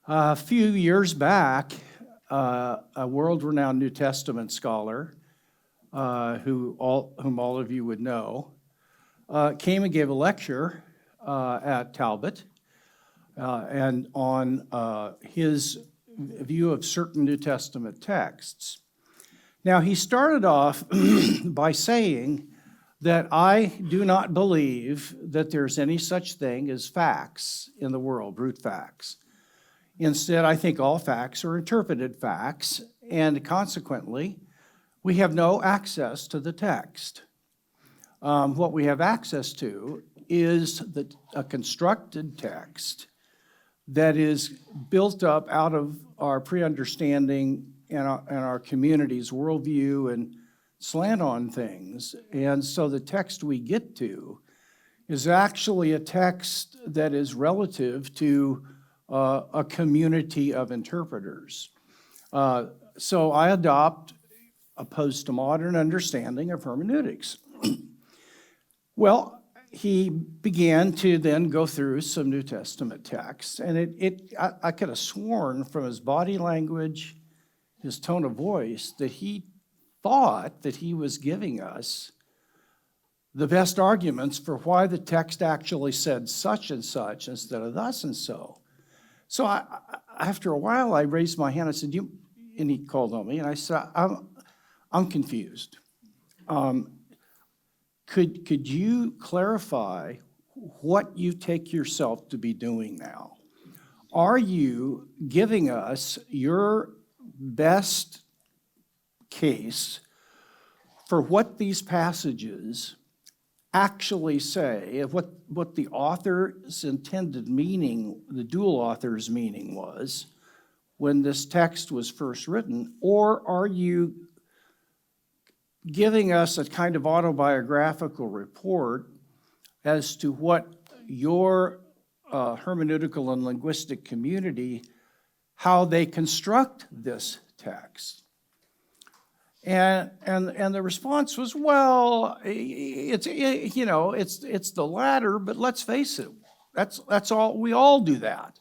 A few years back, a world-renowned New Testament scholar, whom all of you would know, came and gave a lecture at Talbot, and on his view of certain New Testament texts. Now, he started off by saying that I do not believe that there's any such thing as facts in the world, brute facts. Instead, I think all facts are interpreted facts, and consequently, we have no access to the text. What we have access to is a constructed text that is built up out of our pre-understanding and our community's worldview and slant on things. And so the text we get to is actually a text that is relative to a community of interpreters. So I adopt a postmodern understanding of hermeneutics. Well, he began to then go through some New Testament texts, and I could have sworn from his body language, his tone of voice, that he thought that he was giving us the best arguments for why the text actually said such and such instead of thus and so. So after a while, I raised my hand. I said, and he called on me, and I said, I'm confused. Could you clarify what you take yourself to be doing now? Are you giving us your best case for what these passages actually say, of what the author's intended meaning, the dual author's meaning was when this text was first written, or are you giving us a kind of autobiographical report as to what your hermeneutical and linguistic community, how they construct this text? And the response was, well, it's the latter, but let's face it, that's all, we all do that.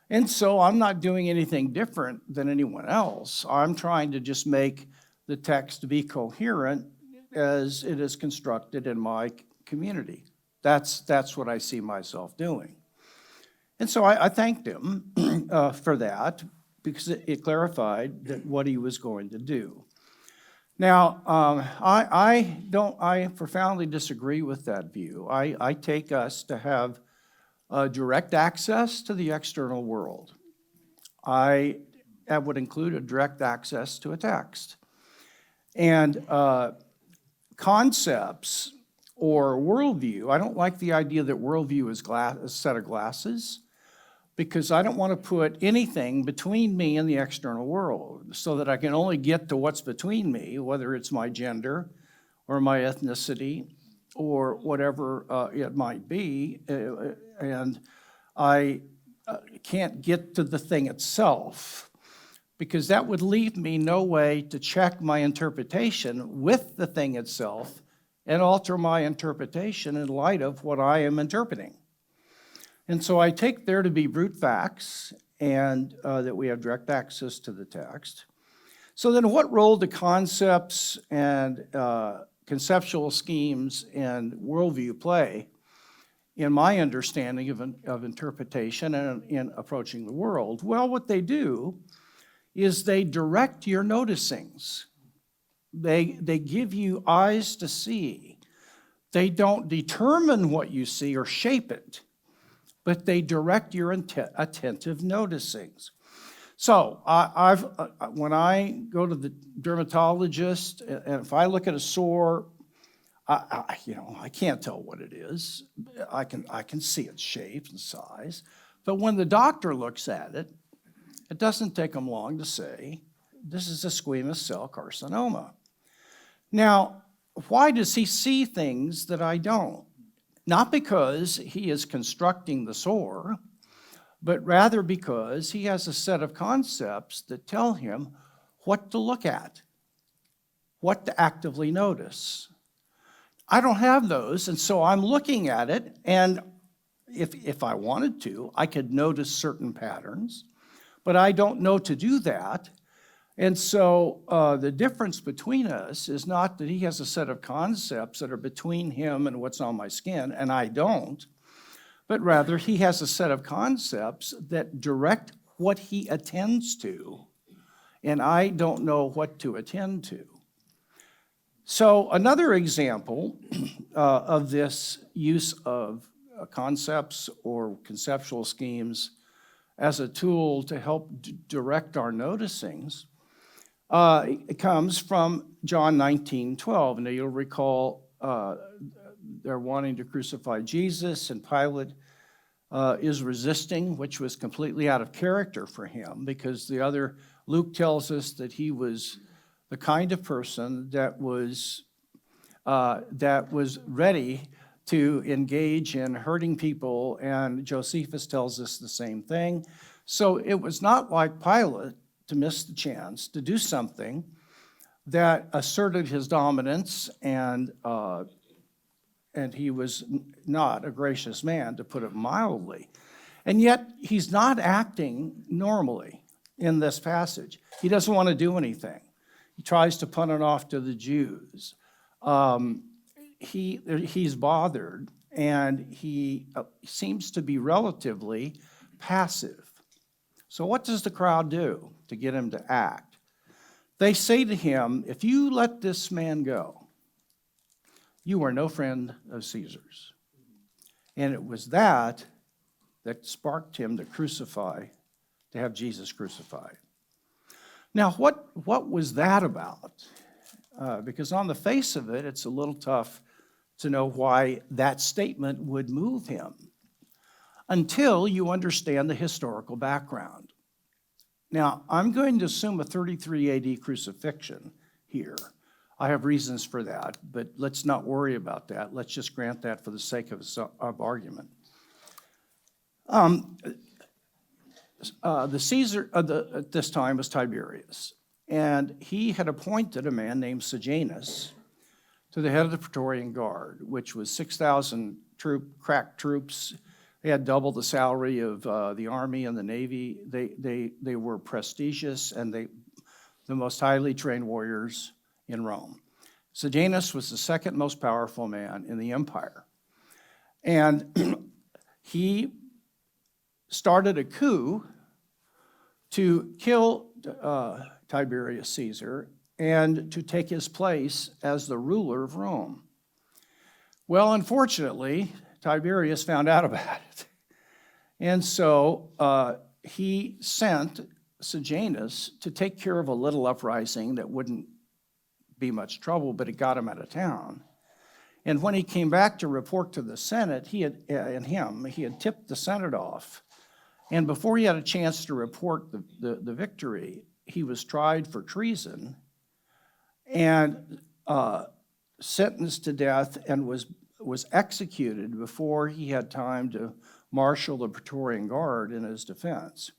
And so I'm not doing anything different than anyone else. I'm trying to just make the text be coherent as it is constructed in my community. That's what I see myself doing. And so I thanked him for that, because it clarified that what he was going to do. Now, I profoundly disagree with that view. I take us to have direct access to the external world. That would include a direct access to a text. And concepts or worldview, I don't like the idea that worldview is a set of glasses, because I don't want to put anything between me and the external world so that I can only get to what's between me, whether it's my gender or my ethnicity or whatever it might be, and I can't get to the thing itself, because that would leave me no way to check my interpretation with the thing itself and alter my interpretation in light of what I am interpreting. And so I take there to be brute facts, and that we have direct access to the text. So then what role do concepts and conceptual schemes and worldview play in my understanding of interpretation and in approaching the world? Well, what they do is they direct your noticings. They give you eyes to see. They don't determine what you see or shape it, but they direct your attentive noticings. So when I go to the dermatologist, and if I look at a sore, I can't tell what it is. I can see its shape and size. But when the doctor looks at it, it doesn't take them long to say, this is a squamous cell carcinoma. Now, why does he see things that I don't? Not because he is constructing the sore, but rather because he has a set of concepts that tell him what to look at, what to actively notice. I don't have those, and so I'm looking at it, and if I wanted to, I could notice certain patterns. but I don't know to do that. And so the difference between us is not that he has a set of concepts that are between him and what's on my skin, and I don't, but rather he has a set of concepts that direct what he attends to, and I don't know what to attend to. So another example of this use of concepts or conceptual schemes as a tool to help direct our noticings, it comes from John 19:12. Now you'll recall they're wanting to crucify Jesus, and Pilate is resisting, which was completely out of character for him, because Luke tells us that he was the kind of person that was ready to engage in hurting people, and Josephus tells us the same thing. So it was not like Pilate to miss the chance to do something that asserted his dominance, and he was not a gracious man, to put it mildly. And yet he's not acting normally in this passage. He doesn't want to do anything. He tries to punt it off to the Jews. He's bothered, and he seems to be relatively passive. So what does the crowd do to get him to act? They say to him, "If you let this man go, you are no friend of Caesar's." And it was that sparked him to have Jesus crucified. Now, what was that about? Because on the face of it, it's a little tough to know why that statement would move him until you understand the historical background. Now, I'm going to assume a 33 AD crucifixion here. I have reasons for that, but let's not worry about that. Let's just grant that for the sake of argument. The Caesar at this time was Tiberius, and he had appointed a man named Sejanus to the head of the Praetorian Guard, which was 6,000 crack troops. They had double the salary of the Army and the Navy. They were prestigious, and the most highly trained warriors in Rome. Sejanus was the second most powerful man in the empire. And he started a coup to kill Tiberius Caesar and to take his place as the ruler of Rome. Well, unfortunately, Tiberius found out about it. And so he sent Sejanus to take care of a little uprising that wouldn't be much trouble, but it got him out of town. And when he came back to report to the Senate, he had tipped the Senate off. And before he had a chance to report the victory, he was tried for treason and sentenced to death, and was executed before he had time to marshal the Praetorian Guard in his defense.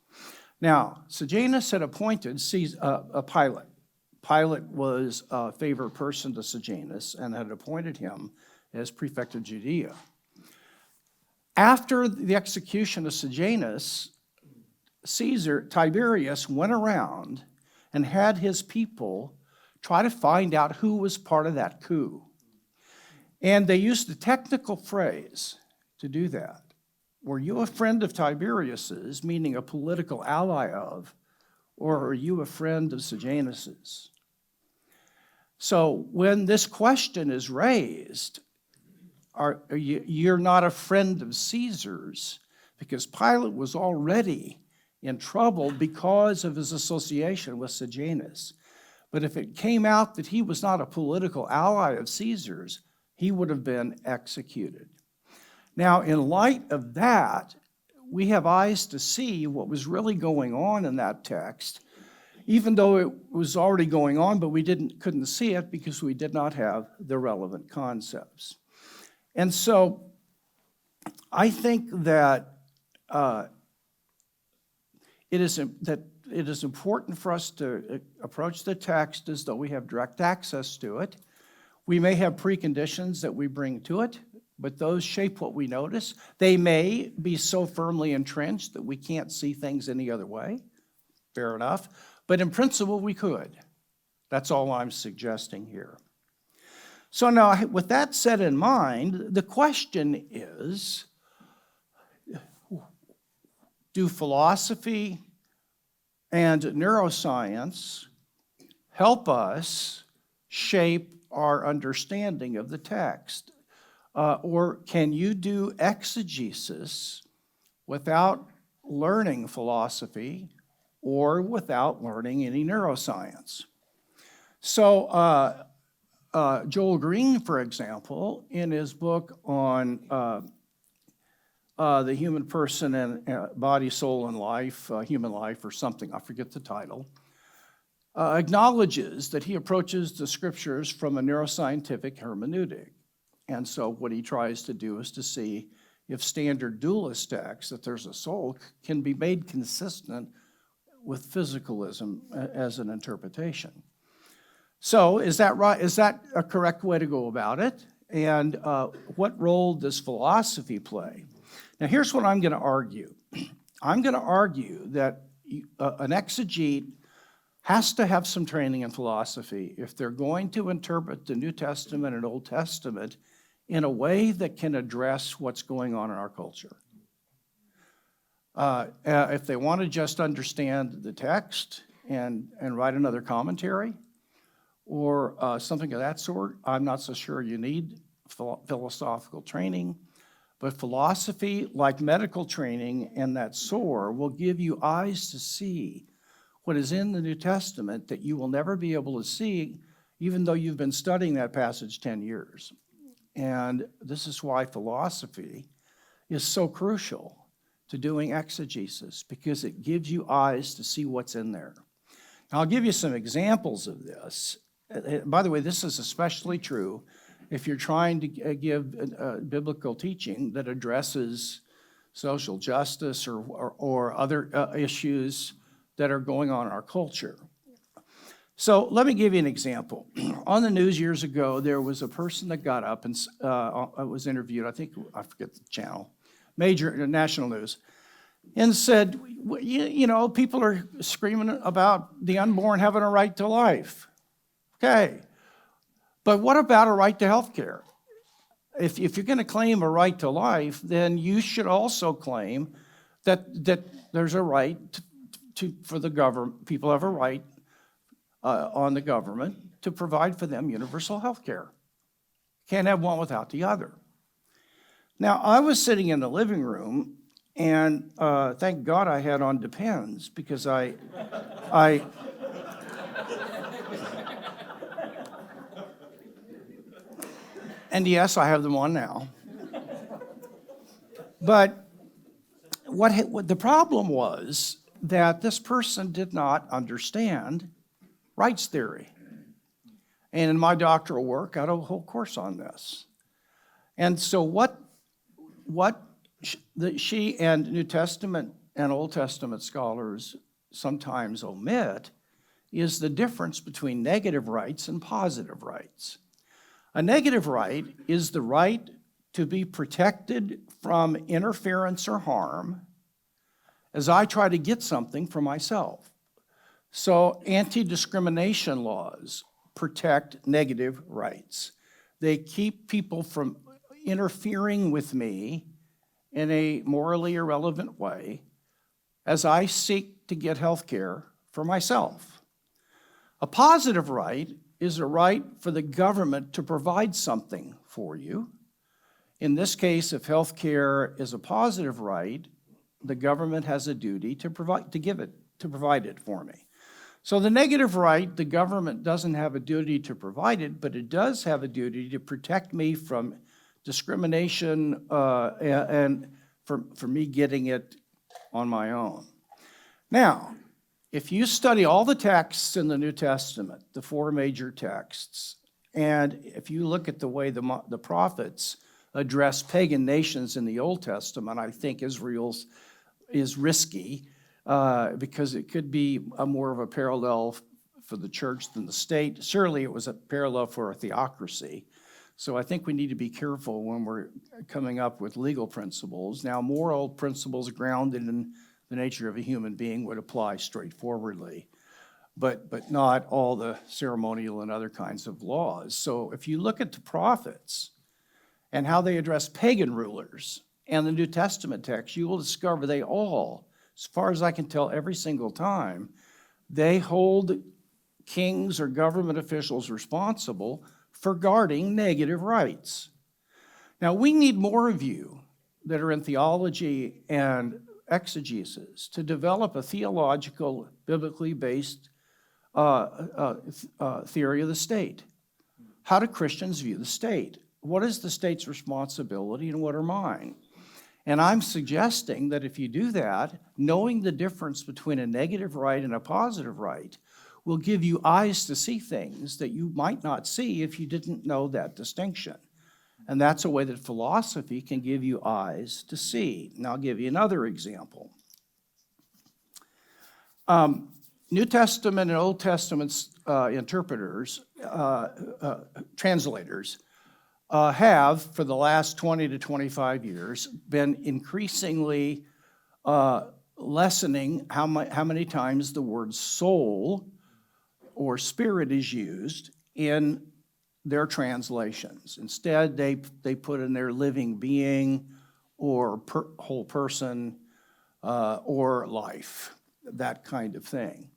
Now, Sejanus had appointed Pilate. Pilate was a favored person to Sejanus and had appointed him as prefect of Judea. After the execution of Sejanus, Tiberius went around and had his people try to find out who was part of that coup. And they used a technical phrase to do that. Were you a friend of Tiberius's, meaning a political ally of, or are you a friend of Sejanus's? So when this question is raised, you're not a friend of Caesar's, because Pilate was already in trouble because of his association with Sejanus. But if it came out that he was not a political ally of Caesar's, he would have been executed. Now, in light of that, we have eyes to see what was really going on in that text, even though it was already going on, but we couldn't see it because we did not have the relevant concepts. And so I think that it is important for us to approach the text as though we have direct access to it. We may have preconditions that we bring to it, but those shape what we notice. They may be so firmly entrenched that we can't see things any other way. Fair enough. But in principle, we could. That's all I'm suggesting here. So now, with that set in mind, the question is, do philosophy and neuroscience help us shape our understanding of the text? Or can you do exegesis without learning philosophy or without learning any neuroscience? So Joel Green, for example, in his book on the human person and body, soul, and life, human life or something, I forget the title, acknowledges that he approaches the scriptures from a neuroscientific hermeneutic. And so what he tries to do is to see if standard dualist texts, that there's a soul, can be made consistent with physicalism as an interpretation. So is that right? Is that a correct way to go about it? And what role does philosophy play? Now here's what I'm going to argue. I'm going to argue that an exegete has to have some training in philosophy if they're going to interpret the New Testament and Old Testament in a way that can address what's going on in our culture. If they want to just understand the text and write another commentary or something of that sort, I'm not so sure you need philosophical training. But philosophy, like medical training and that SOAR, will give you eyes to see what is in the New Testament that you will never be able to see, even though you've been studying that passage 10 years. And this is why philosophy is so crucial to doing exegesis, because it gives you eyes to see what's in there. Now, I'll give you some examples of this. By the way, this is especially true if you're trying to give biblical teaching that addresses social justice or other issues that are going on in our culture. So let me give you an example. On the news years ago, there was a person that got up and was interviewed, I forget the channel, major national news, and said, you know, people are screaming about the unborn having a right to life. Okay, but what about a right to health care? If you're going to claim a right to life, then you should also claim that there's a right for the government, people have a right on the government to provide for them universal health care. Can't have one without the other. Now, I was sitting in the living room, and thank God I had on Depends, because I and yes, I have them on now. But what the problem was that this person did not understand rights theory. And in my doctoral work, I had a whole course on this. And so what she and New Testament and Old Testament scholars sometimes omit is the difference between negative rights and positive rights. A negative right is the right to be protected from interference or harm as I try to get something for myself. So anti-discrimination laws protect negative rights. They keep people from interfering with me in a morally irrelevant way as I seek to get health care for myself. A positive right is a right for the government to provide something for you. In this case, if health care is a positive right, the government has a duty to provide it for me. So the negative right, the government doesn't have a duty to provide it, but it does have a duty to protect me from discrimination and for me getting it on my own. Now, if you study all the texts in the New Testament, the four major texts, and if you look at the way the prophets address pagan nations in the Old Testament, I think Israel's is risky because it could be more of a parallel for the church than the state. Surely it was a parallel for a theocracy. So I think we need to be careful when we're coming up with legal principles. Now, moral principles grounded in the nature of a human being would apply straightforwardly, but not all the ceremonial and other kinds of laws. So if you look at the prophets and how they address pagan rulers and the New Testament text, you will discover they all, as far as I can tell every single time, they hold kings or government officials responsible for guarding negative rights. Now, we need more of you that are in theology and exegesis to develop a theological, biblically based theory of the state. How do Christians view the state? What is the state's responsibility and what are mine? And I'm suggesting that if you do that, knowing the difference between a negative right and a positive right will give you eyes to see things that you might not see if you didn't know that distinction. And that's a way that philosophy can give you eyes to see. And I'll give you another example. New Testament and Old Testament interpreters, translators, have, for the last 20 to 25 years, been increasingly lessening how many times the word soul or spirit is used in their translations. Instead, they put in their living being or whole person or life, that kind of thing.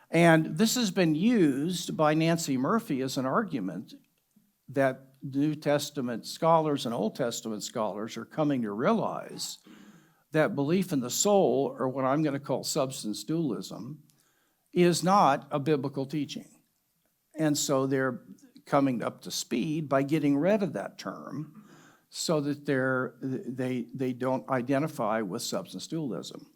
And this has been used by Nancy Murphy as an argument that New Testament scholars and Old Testament scholars are coming to realize that belief in the soul, or what I'm going to call substance dualism, is not a biblical teaching. And so they're coming up to speed by getting rid of that term so that they don't identify with substance dualism.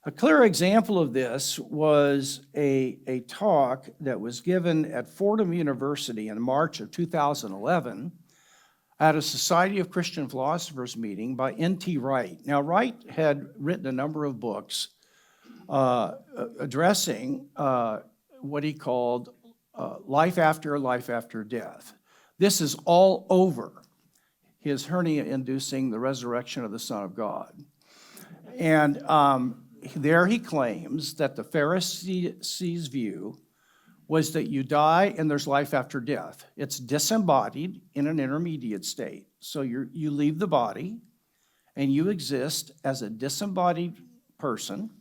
A clear example of this was a talk that was given at Fordham University in March of 2011 at a Society of Christian Philosophers meeting by N.T. Wright. Now, Wright had written a number of books addressing what he called life after death. This is all over his hernia-inducing The Resurrection of the Son of God. And there he claims that the Pharisees' view was that you die and there's life after death. It's disembodied in an intermediate state. So you leave the body and you exist as a disembodied person,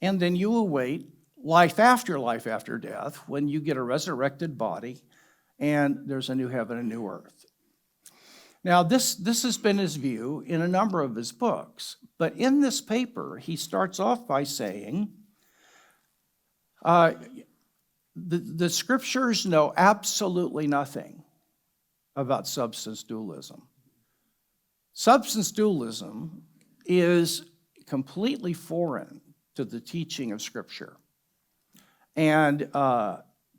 and then you await life after death when you get a resurrected body and there's a new heaven and new earth. Now, this has been his view in a number of his books, but in this paper, he starts off by saying, the scriptures know absolutely nothing about substance dualism. Substance dualism is completely foreign to the teaching of Scripture, and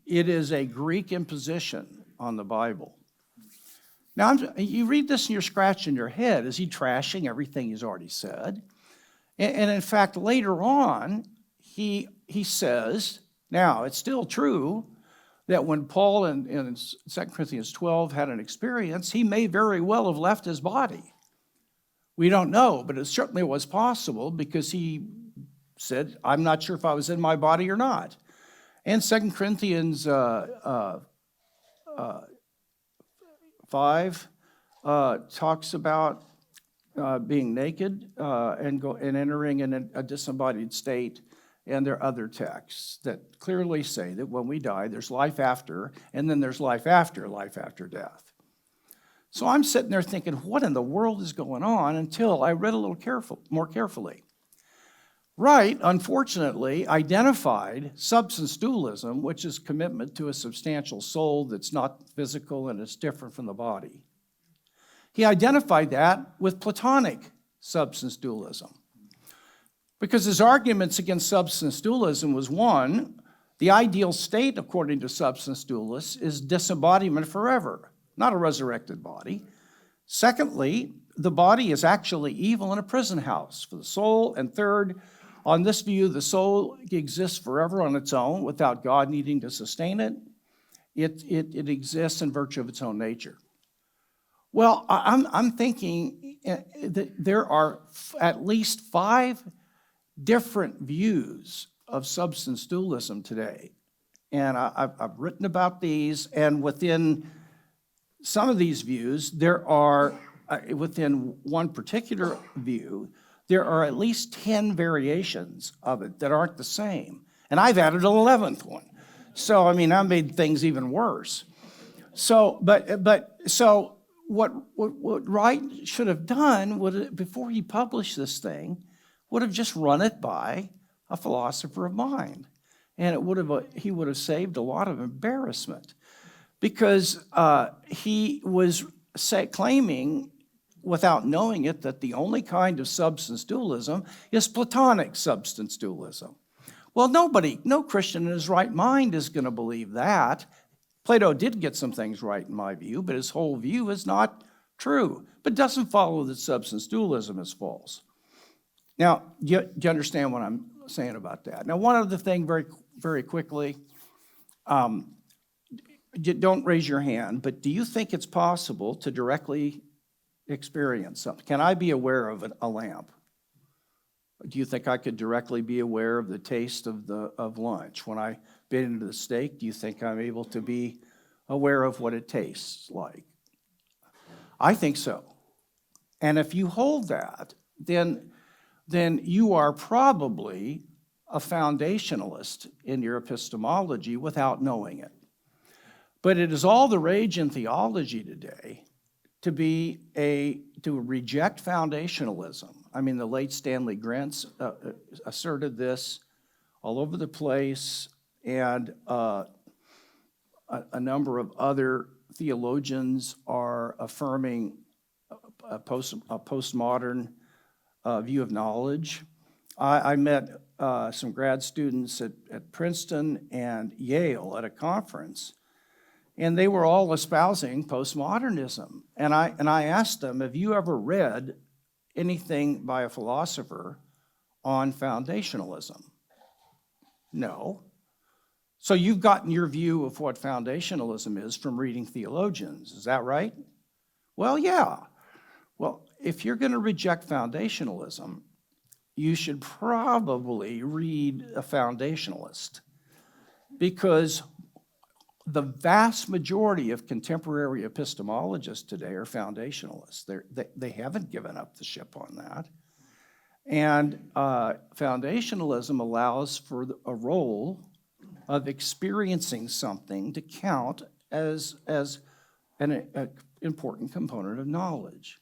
it is a Greek imposition on the Bible. Now, you read this and you're scratching your head. Is he trashing everything he's already said? And in fact, later on, he says, now, it's still true that when Paul in 2 Corinthians 12 had an experience, he may very well have left his body. We don't know, but it certainly was possible because he said, I'm not sure if I was in my body or not. And 2 Corinthians 5 talks about being naked and entering in a disembodied state. And there are other texts that clearly say that when we die, there's life after, and then there's life after death. So I'm sitting there thinking, what in the world is going on, until I read a little more carefully. Wright, unfortunately, identified substance dualism, which is commitment to a substantial soul that's not physical and is different from the body. He identified that with Platonic substance dualism. Because his arguments against substance dualism was, one, the ideal state, according to substance dualists, is disembodiment forever, not a resurrected body. Secondly, the body is actually evil in a prison house for the soul. And third, on this view, the soul exists forever on its own without God needing to sustain it. It exists in virtue of its own nature. Well, I'm thinking, there are at least 5 different views of substance dualism today. And I've written about these, and within some of these views, there are, within one particular view, there are at least 10 variations of it that aren't the same. And I've added an 11th one. So, I mean, I made things even worse. So, so what Wright should have done before he published this thing, would have just run it by a philosopher of mind. And he would have saved a lot of embarrassment, because he was claiming, without knowing it, that the only kind of substance dualism is Platonic substance dualism. Well, no Christian in his right mind is going to believe that. Plato did get some things right in my view, but his whole view is not true. But it doesn't follow that substance dualism is false. Now, do you understand what I'm saying about that? Now, one other thing very, very quickly. Don't raise your hand, but do you think it's possible to directly experience something? Can I be aware of a lamp? Do you think I could directly be aware of the taste of lunch? When I bit into the steak, do you think I'm able to be aware of what it tastes like? I think so. And if you hold that, then you are probably a foundationalist in your epistemology without knowing it. But it is all the rage in theology today to reject foundationalism. I mean, the late Stanley Grentz asserted this all over the place, and a number of other theologians are affirming a postmodern view of knowledge. I met some grad students at Princeton and Yale at a conference, and they were all espousing postmodernism. And I asked them, have you ever read anything by a philosopher on foundationalism? No. So you've gotten your view of what foundationalism is from reading theologians, is that right? Well, yeah. Well, if you're going to reject foundationalism, you should probably read a foundationalist, because the vast majority of contemporary epistemologists today are foundationalists. They haven't given up the ship on that. And foundationalism allows for a role of experiencing something to count as an important component of knowledge.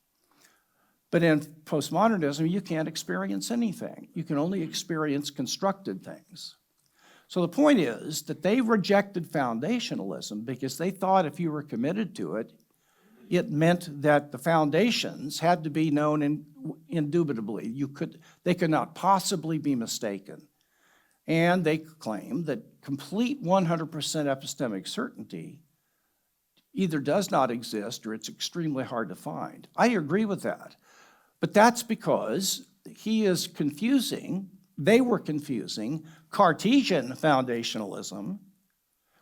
But in postmodernism, you can't experience anything. You can only experience constructed things. So the point is that they rejected foundationalism because they thought if you were committed to it, it meant that the foundations had to be known indubitably. They could not possibly be mistaken. And they claimed that complete 100% epistemic certainty either does not exist or it's extremely hard to find. I agree with that. But that's because they were confusing Cartesian foundationalism,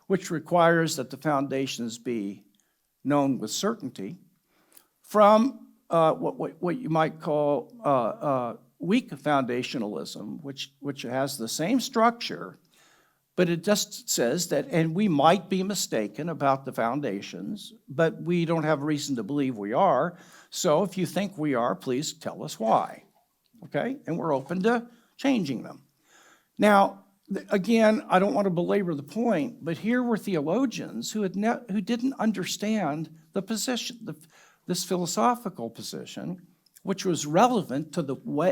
which requires that the foundations be known with certainty, from what you might call weak foundationalism, which has the same structure, but it just says that, and we might be mistaken about the foundations, but we don't have reason to believe we are. So if you think we are, please tell us why, okay? And we're open to changing them. Now, again, I don't want to belabor the point, but here were theologians who didn't understand the position, this philosophical position, which was relevant to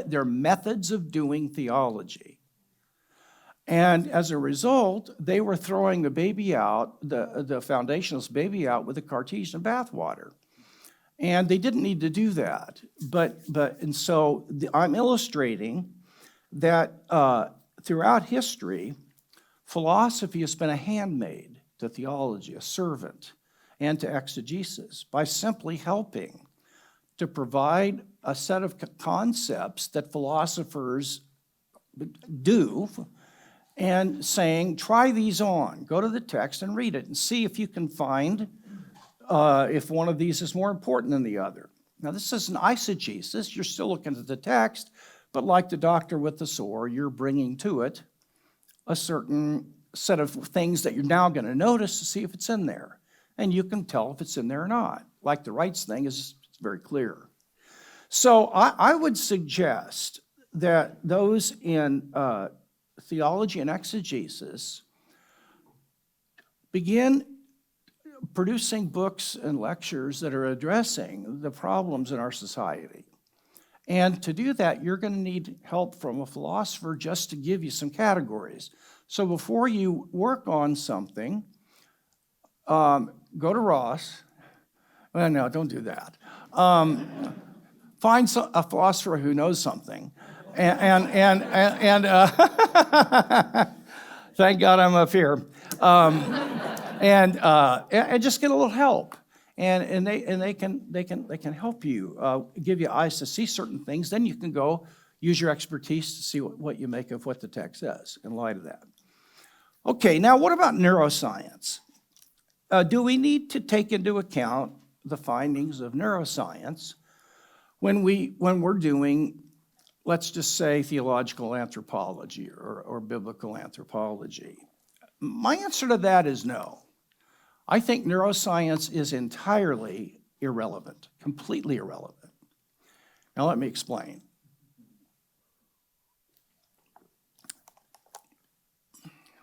their methods of doing theology. And as a result, they were throwing the baby out, the foundationalist baby out with the Cartesian bathwater. And they didn't need to do that. And so I'm illustrating that throughout history, philosophy has been a handmaid to theology, a servant, and to exegesis by simply helping to provide a set of concepts that philosophers do, and saying, try these on, go to the text and read it and see if you can find if one of these is more important than the other. Now, this isn't eisegesis. You're still looking at the text, but like the doctor with the sore, you're bringing to it a certain set of things that you're now going to notice to see if it's in there. And you can tell if it's in there or not. Like the rights thing is very clear. So I would suggest that those in theology and exegesis begin producing books and lectures that are addressing the problems in our society. And to do that, you're going to need help from a philosopher just to give you some categories. So before you work on something, go to Ross. Well, no, don't do that. Find a philosopher who knows something. And thank God I'm up here. And just get a little help, and they can help you, give you eyes to see certain things. Then you can go use your expertise to see what you make of what the text says in light of that. Okay, now what about neuroscience? Do we need to take into account the findings of neuroscience when we're doing, let's just say, theological anthropology or biblical anthropology? My answer to that is no. I think neuroscience is entirely irrelevant, completely irrelevant. Now let me explain.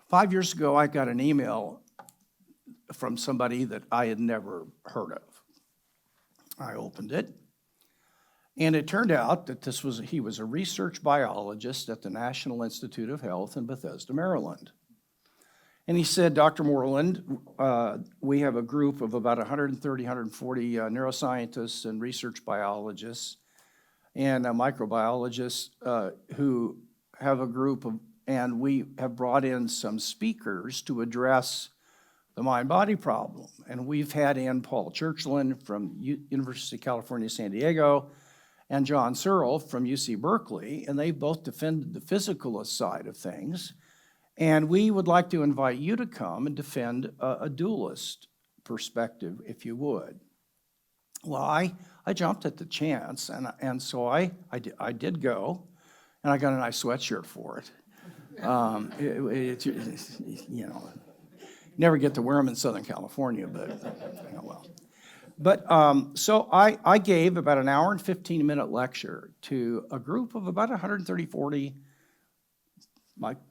Five years ago, I got an email from somebody that I had never heard of. I opened it, and it turned out that he was a research biologist at the National Institute of Health in Bethesda, Maryland. And he said, Dr. Moreland, we have a group of about 130, 140 neuroscientists and research biologists and microbiologists who have a group of, and we have brought in some speakers to address the mind-body problem. And we've had in Paul Churchland from University of California, San Diego, and John Searle from UC Berkeley, and they both defended the physicalist side of things. And we would like to invite you to come and defend a dualist perspective, if you would. Well, I jumped at the chance, and so I did go, and I got a nice sweatshirt for it. You know, never get to wear them in Southern California, but oh well. But so I gave about an hour and 15-minute lecture to a group of about 130, 40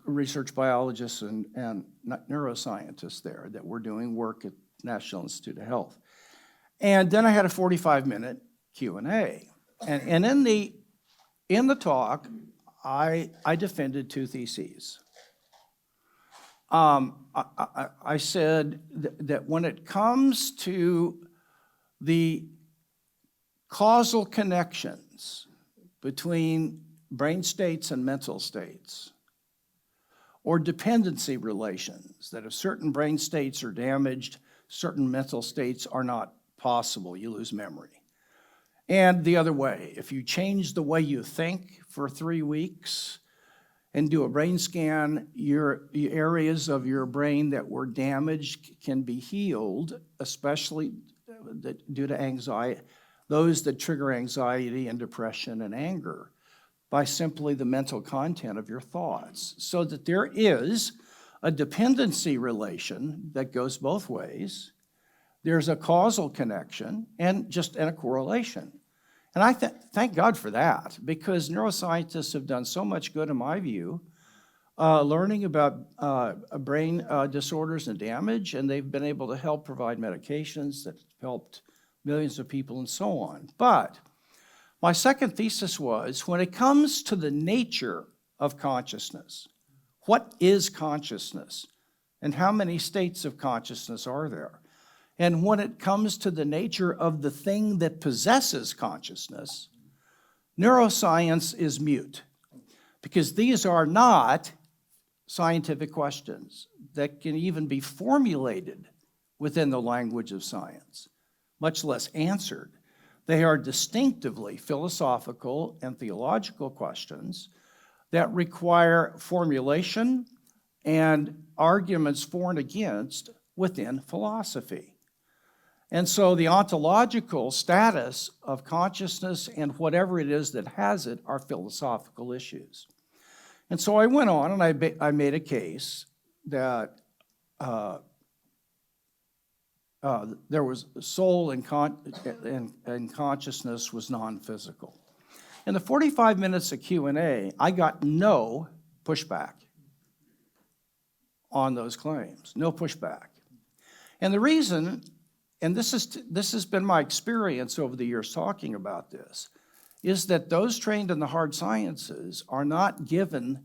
research biologists and neuroscientists there that were doing work at National Institute of Health. And then I had a 45-minute Q&A. And in the talk, I defended two theses. I said that when it comes to the causal connections between brain states and mental states, or dependency relations, that if certain brain states are damaged, certain mental states are not possible, you lose memory. And the other way, if you change the way you think for 3 weeks and do a brain scan, your areas of your brain that were damaged can be healed, especially due to anxiety, those that trigger anxiety and depression and anger, by simply the mental content of your thoughts. So that there is a dependency relation that goes both ways. There's a causal connection and a correlation. And I thank God for that, because neuroscientists have done so much good, in my view, learning about brain disorders and damage, and they've been able to help provide medications that helped millions of people and so on. But my second thesis was, when it comes to the nature of consciousness, what is consciousness, and how many states of consciousness are there? And when it comes to the nature of the thing that possesses consciousness, neuroscience is mute, because these are not scientific questions that can even be formulated within the language of science, much less answered. They are distinctively philosophical and theological questions that require formulation and arguments for and against within philosophy. And so the ontological status of consciousness and whatever it is that has it are philosophical issues. And so I went on and I made a case that there was soul and consciousness was non-physical. In the 45 minutes of Q&A, I got no pushback on those claims, no pushback. And the reason, and this has been my experience over the years talking about this, is that those trained in the hard sciences are not given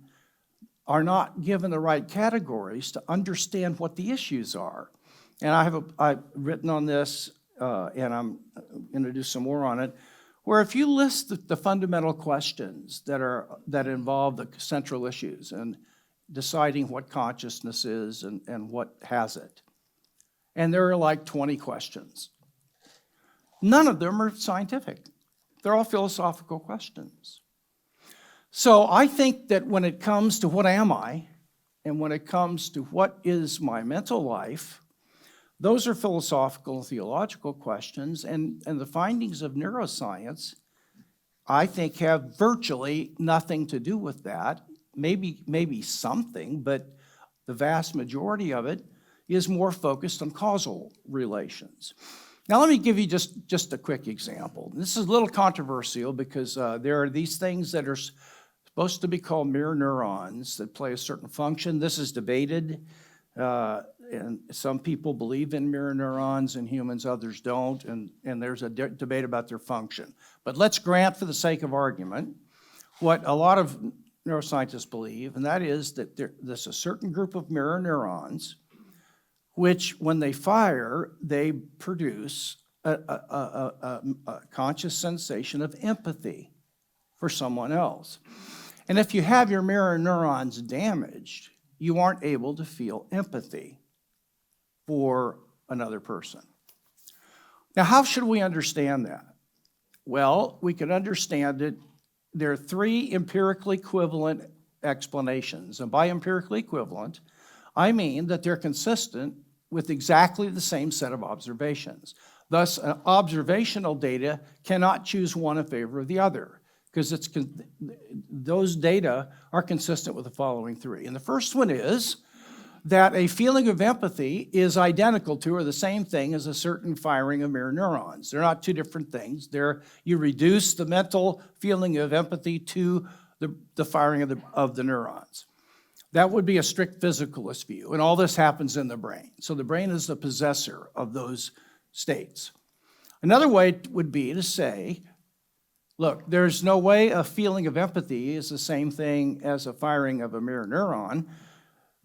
the right categories to understand what the issues are. And I've written on this, and I'm going to do some more on it, where if you list the fundamental questions that involve the central issues and deciding what consciousness is and what has it, and there are like 20 questions. None of them are scientific. They're all philosophical questions. So I think that when it comes to what am I, and when it comes to what is my mental life, those are philosophical and theological questions, and the findings of neuroscience, I think, have virtually nothing to do with that. Maybe something, but the vast majority of it is more focused on causal relations. Now let me give you just a quick example. This is a little controversial because there are these things that are supposed to be called mirror neurons that play a certain function. This is debated. And some people believe in mirror neurons in humans, others don't, and there's a debate about their function. But let's grant, for the sake of argument, what a lot of neuroscientists believe, and that is that there's a certain group of mirror neurons which, when they fire, they produce a conscious sensation of empathy for someone else. And if you have your mirror neurons damaged, you aren't able to feel empathy for another person. Now, how should we understand that? Well, we can understand it. There are three empirically equivalent explanations. And by empirically equivalent, I mean that they're consistent with exactly the same set of observations. Thus, observational data cannot choose one in favor of the other, because those data are consistent with the following three. And the first one is that a feeling of empathy is identical to or the same thing as a certain firing of mirror neurons. They're not two different things. You reduce the mental feeling of empathy to the firing of the neurons. That would be a strict physicalist view, and all this happens in the brain. So the brain is the possessor of those states. Another way would be to say, look, there's no way a feeling of empathy is the same thing as a firing of a mirror neuron.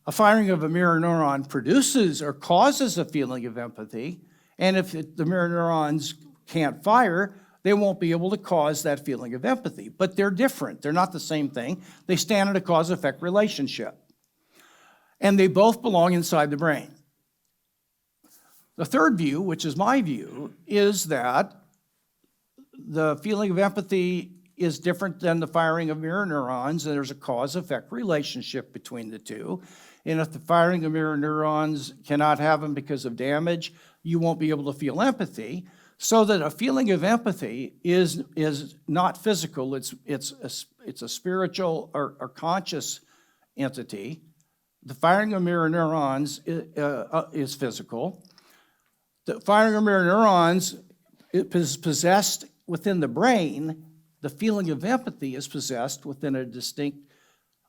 A firing of a mirror neuron produces or causes a feeling of empathy, and if the mirror neurons can't fire, they won't be able to cause that feeling of empathy. But they're different. They're not the same thing. They stand in a cause-effect relationship. And they both belong inside the brain. The third view, which is my view, is that the feeling of empathy is different than the firing of mirror neurons, and there's a cause-effect relationship between the two. And if the firing of mirror neurons cannot happen because of damage, you won't be able to feel empathy. So that a feeling of empathy is not physical, it's a spiritual or conscious entity. The firing of mirror neurons is physical. The firing of mirror neurons is possessed within the brain. The feeling of empathy is possessed within a distinct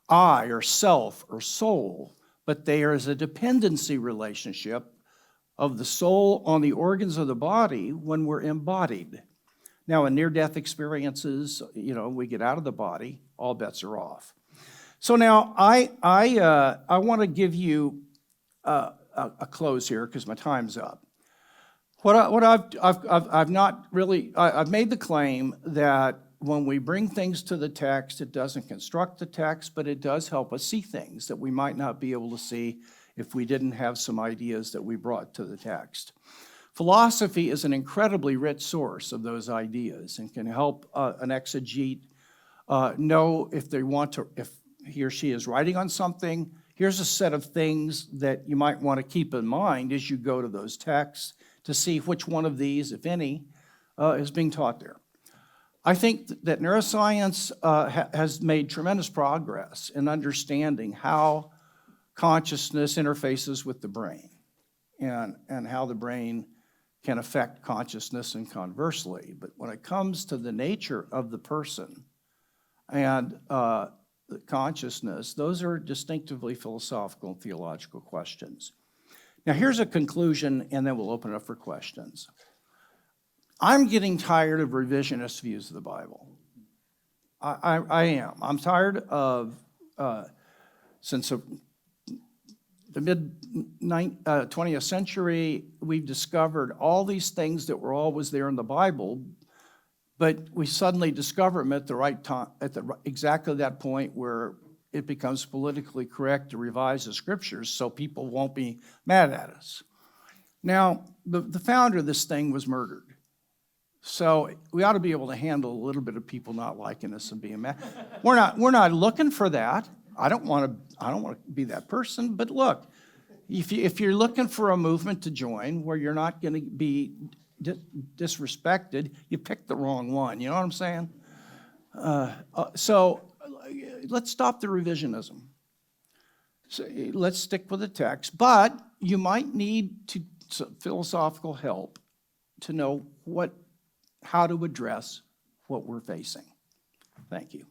I or self or soul, but there is a dependency relationship of the soul on the organs of the body when we're embodied. Now, in near-death experiences, we get out of the body, all bets are off. So now I want to give you a close here because my time's up. I've made the claim that when we bring things to the text, it doesn't construct the text, but it does help us see things that we might not be able to see if we didn't have some ideas that we brought to the text. Philosophy is an incredibly rich source of those ideas and can help an exegete know if he or she is writing on something. Here's a set of things that you might want to keep in mind as you go to those texts to see which one of these, if any, is being taught there. I think that neuroscience has made tremendous progress in understanding how consciousness interfaces with the brain and how the brain can affect consciousness and conversely. But when it comes to the nature of the person and the consciousness, those are distinctively philosophical and theological questions. Now here's a conclusion, and then we'll open it up for questions. I'm getting tired of revisionist views of the Bible. I am. I'm tired of, since the mid-20th century, we've discovered all these things that were always there in the Bible, but we suddenly discover them at the right time, at exactly that point where it becomes politically correct to revise the scriptures so people won't be mad at us. Now, the founder of this thing was murdered. So we ought to be able to handle a little bit of people not liking us and being mad. We're not looking for that. I don't want to be that person. But look, if you're looking for a movement to join where you're not going to be disrespected, you picked the wrong one. You know what I'm saying? So let's stop the revisionism. So let's stick with the text. But you might need some philosophical help to know how to address what we're facing. Thank you.